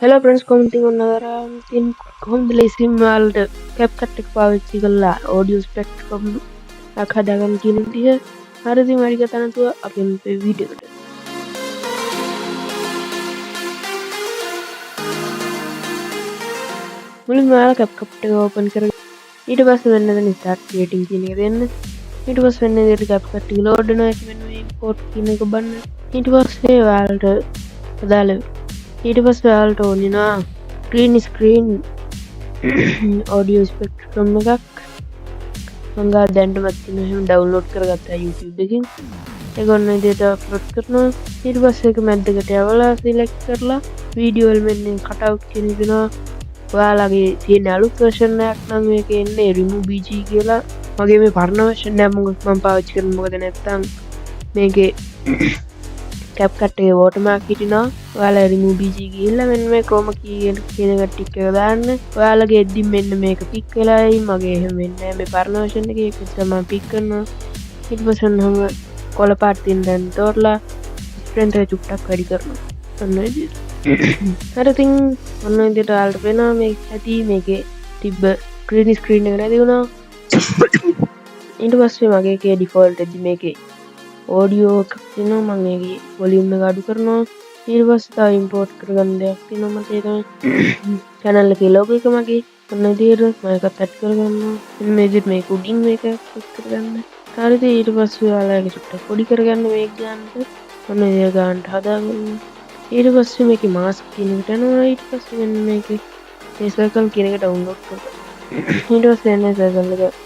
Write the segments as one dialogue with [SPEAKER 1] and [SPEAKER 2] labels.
[SPEAKER 1] Hello friends, commenting on another in කොහොමද වලට CapCut එක පාවිච්චි කරලා audio spectrum එකක් හදාගන්න කියන විදිහ හරිද වැඩි කතා නැතුව අපි මේ වීඩියෝ එකට මුලින්ම ඔයාලා CapCut එක open කරගෙන ඊට පස්සේ වෙන දේ start creating කියන එක දෙන්න ඊට පස්සේ වෙන දේ CapCut එක load වෙනවා ඒක මෙන්න මේ import කියන එක බලන්න ඊට පස්සේ ඔයාලට අදාළ ඊට පස්සේ ඔයාලට ඕනේ නා green screen audio spectrum එකක් මම දැන්ටමත් තියෙන එහෙම download කරගත්තා YouTube එකෙන් ඒක ඔන්න විදිහට upload කරනවා ඊට පස්සේ ඒක මැද්දකට යවලා select කරලා video වල මෙන්න cut out කියන එක දෙනවා ඔයාලගේ තියෙන අලුත් version එකක් නම් මේකේ එන්නේ remove bg කියලා මගේ මේ පරණ version එක මම පාවිච්චි කරන්නේ මොකද නැත්තම් මේකේ CapCut එකේ watermark හිටිනවා ඔයාලා remove bg ගිහිල්ලා මෙන්න මේ chroma key කියන එක ටික් එක දාන්න ඔයාලගේ එද්දි මෙන්න මේක පික් වෙලායි මගේ එහෙම වෙන්නේ නැහැ මේ පරණ version එකේ ඒක නිසා මම පික් කරනවා ඊට පස්සේ නම් කොළ පාට තියෙන දැන් තෝරලා strength එක චුට්ටක් වැඩි කරනවා ඔන්න විදිහට හරි ඉතින් ඔන්න විදිහට ඔයාලට වෙනවා මේක ඇති මේකේ තිබ්බ green screen එක නැති වුණා ඊට පස්සේ මගේ එකේ default එද්දි මේකේ audio එකක් තියෙනවා මම ඒකේ volume එක අඩු කරනවා ඊට පස්සේ තව import කරගන්න දෙයක් තියෙනවා මට ඒ තමයි channel එකේ logo එක මගේ ඔන්න විදිහට මම ඒකත් add කරගන්නවා ඉතින් මේ විදිහට මේක උඩින් මේක click කරගන්න හරිද ඊට පස්සේ ඔයාලා ඒක චුට්ටක් පොඩි කරගන්න මේක ගන්නට ඔන්න ඒක ගන්නට හදාගන්න ඊට පස්සේ මේකේ mask කියන එකට යනවා ඊට පස්සේ මෙන්න මේකේ මේ circle කියන එක download කරගන්න ඊට පස්සේ එන්නේ circle එක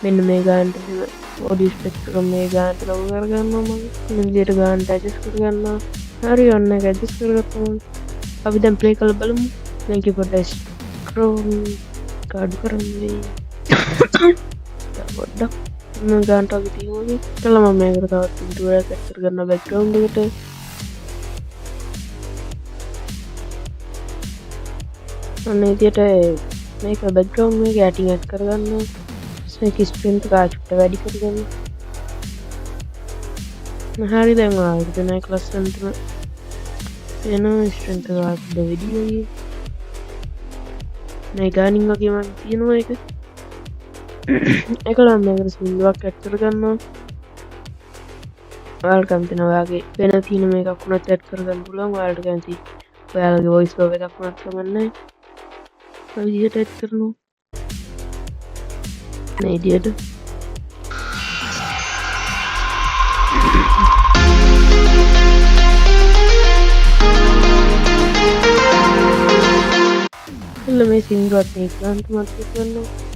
[SPEAKER 1] මෙන්න මේ ගන්නට audio spectrum මේ ගන්නට ලොකු කරගන්නවා මම මේ විදිහට ගන්නට adjust කරගන්නවා හරි ඔන්න ඒක adjust කරගත්තා අපි දැන් play කරලා බලමු මේක පොඩ්ඩක් scroll කාඩු කරන්නේ පොඩ්ඩක් මම ගන්නට අපි තියුනේ කළා මම මේකට තවත් පිටුවරක් add කරගන්න background එකට ඔන්න විදිහට මේක background එකේ ඇටින් add කරගන්න මේක strength එක චුට්ට වැඩි කරගන්න හරි දැන් ඔයාලට දැන් ඒක ලස්සනට එන strength එක වැඩි වෙයි මේ ගානින් වගේ මම තියෙනවා ඒක ඒකලම මේකට සින්දුවක් add කරගන්නවා ඔයාලට කැමති නම් ඔයාගේ වෙන තියෙන මේකක් වුණත් add කරගන්න පුළුවන් ඔයාලට කැමති ඔයාලගේ voice over එකක් වුණත් කමන්නේ ඔය විදිහට add කරනවා මේ විදිහට මේ සින්දුවත් මේ ගානට මතක කරනවා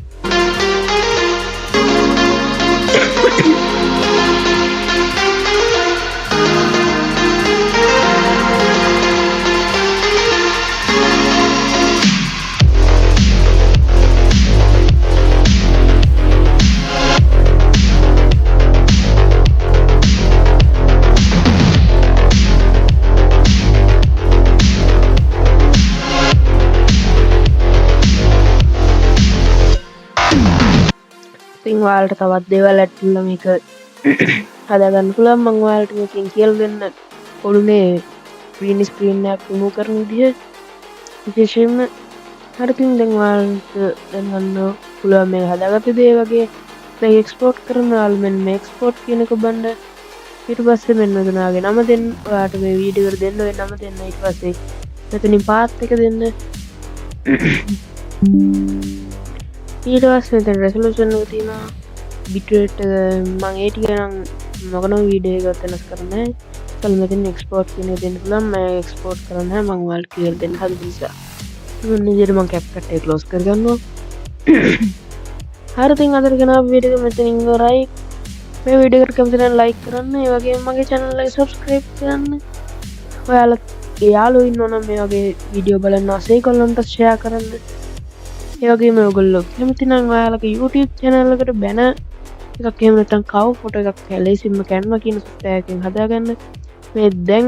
[SPEAKER 1] ඉතින් ඔයාලට තවත් දේවල් add කරලා මේක හදාගන්න පුළුවන් මම ඔයාලට මේකෙන් කියලා දෙන්න පොළුනේ green screen එකක් remove කරන විදිහ විශේෂයෙන්ම හරියටින් දැන් ඔයාලට දැනගන්න පුළුවන් මේක හදාගත්ත දේ වගේ මේක export කරනවා මෙන්න මේ export කියන එක බණ්ඩ ඊට පස්සේ මෙන්න මෙතනගේ නම දෙන්න ඔයාලට මේ වීඩියෝ එකට දෙන්න ඔය නම දෙන්න ඊට පස්සේ මෙතනින් path එක දෙන්න ඊට පස්සේ මෙතන resolution එක තියෙනවා bitrate මම ඒ ටික නම් මොකනෝ වීඩියෝ එකක් වෙනස් කරන්නේ නැහැ මෙතන export කියන එක දෙන්න පුළුවන් මම export කරන්නේ නැහැ මම ඔයාලට කියලා දෙන්න හදපු නිසා මොන විදිහට මම CapCut එක close කරගන්නවා හරි ඉතින් අදට ගෙන ආපු වීඩියෝ එක මෙතනින් ඉවරයි මේ වීඩියෝ එකට කැමති නම් like කරන්න ඒ වගේම මගේ channel එක subscribe කරන්න ඔයාලා යාළුවෝ ඉන්නවා නම් මේ වගේ වීඩියෝ බලන්න ආසයි ඒගොල්ලන්ට share කරන්න ඒ වගේම ඔයගොල්ලෝ කැමති නම් ඔයාලගේ YouTube channel එකට banner එකක් එහෙම නැත්නම් cover photo එකක් ලේසින්ම Canva කියන software එකෙන් හදාගන්න මේ දැන්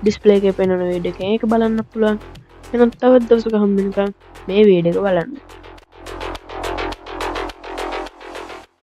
[SPEAKER 1] display එකේ පෙනෙන වීඩියෝ එක ඒක බලන්න පුළුවන් එහෙනම් තවත් දවසක හම්බ වෙනකම් මේ වීඩියෝ එක බලන්න